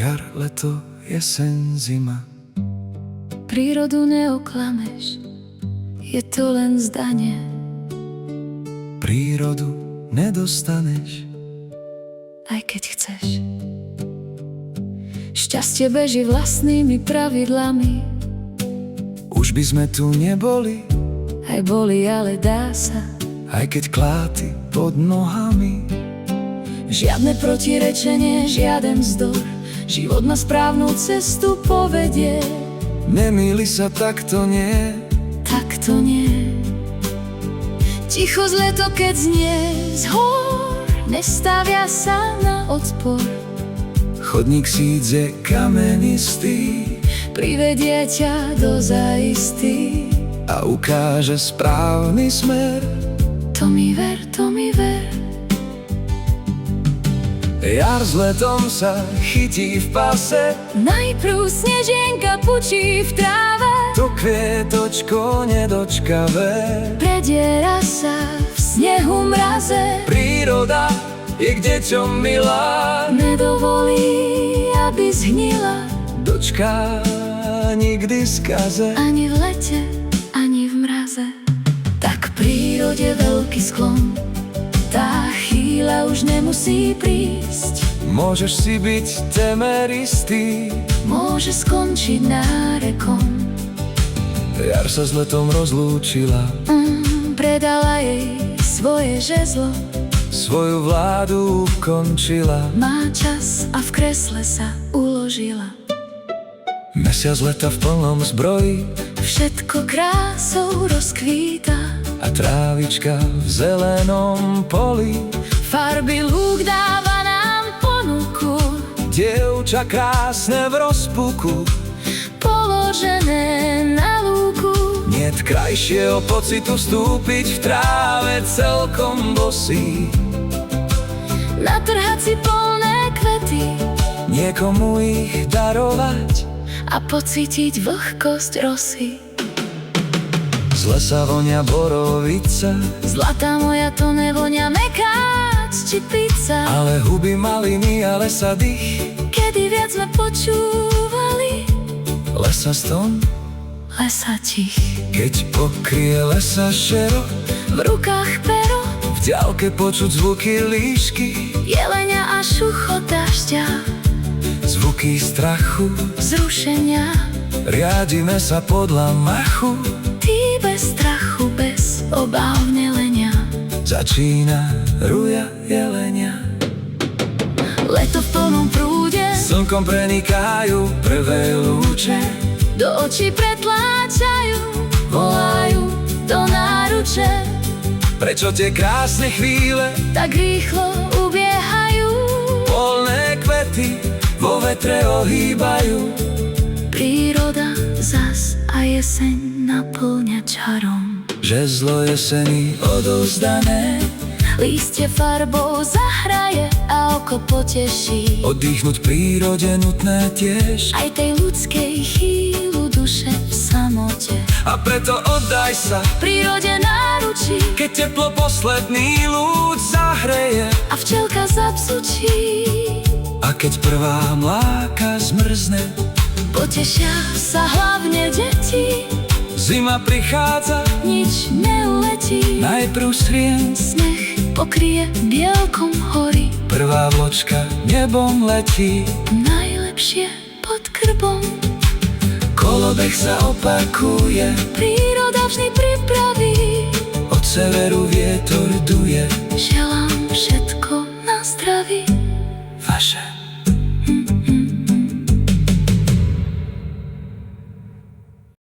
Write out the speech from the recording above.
jar, leto, jeseň, zima. Prírodu neoklameš, je to len zdanie. Prírodu nedostaneš, Aj keď chceš. Šťastie beží vlastnými pravidlami. už by sme tu neboli, Aj boli, ale dá sa. aj keď kláty pod nohami. Žiadne protirečenie, žiaden vzdor, život na správnu cestu povedie. Nemýli sa, tak to nie. Tak to nie. Ticho z leto, keď znie z hôr, nestavia sa na odpor. Chodník síc je kamenistý Privedie ťa do zaistý. a ukáže správny smer. To mi ver, to mi ver. Jar s letom sa chytí v pase, Najprv snežienka pučí v tráve, to kvietočko nedočkavé. prediera sa v snehu mraze. Príroda je k deťom milá, Nedovolí, aby zhnila, dočká nikdy skaze. ani v lete, ani v mraze. Tak v prírode veľký sklon, tá chvíľa už nemusí prísť. Môžeš si byť temer istý, Môže skončiť nárekom. jar sa s letom rozlúčila, Predala jej svoje žezlo, svoju vládu ukončila. má čas a v kresle sa uložila. Mesiac leta v plnom zbroji Všetko krásou rozkvíta, a trávička v zelenom poli. farby lúk dáva nám ponuku, Dievča krásne v rozpuku, položené na lúku. niet krajšieho pocitu vstúpiť v tráve celkom bosý. Natrhať si plné kvety Niekomu ich darovať, a pocítiť vlhkosť rosy. z lesa vonia borovica, Zlatá moja, to nevonia mekáč či pizza. ale huby maliny a lesa dých. Kedy viac sme počúvali Lesa ston, lesa tich. keď pokrie lesa šero, V rukách pero, v ďalke počuť zvuky líšky, jelenia a šuchot dažďa, zvuky strachu. zrušenia. Riadime sa podľa machu, Ty bez strachu, bez obáv nelenia. začína ruja jelenia. Leto v plnom prúde, Slnkom prenikajú prvé lúče, do očí pretláčajú, volajú do náruče. prečo tie krásne chvíle, Tak rýchlo ubiehajú, polné kvety vo vetre ohýbajú. príroda zas a jeseň naplňa čarom. Žezlo jesení odovzdané, Lístie farbou zahraje a oko poteší. oddychnúť prírode nutné tiež, Aj tej ľudskej chvíľu duše v samote. a preto oddaj sa, Prírode náručí keď teplo posledný lúč zahreje, a včelka zapsučí. a keď prvá mláka zmrzne. Potešia sa hlavne deti, Zima prichádza, nič neuletí. najprv srien, Sneh pokrie bielkom hory, prvá vločka nebom letí. najlepšie pod krbom. Kolobeh sa opakuje, Príroda vždy pripraví, od severu vietor duje. želám všetko na zdraví. Vaše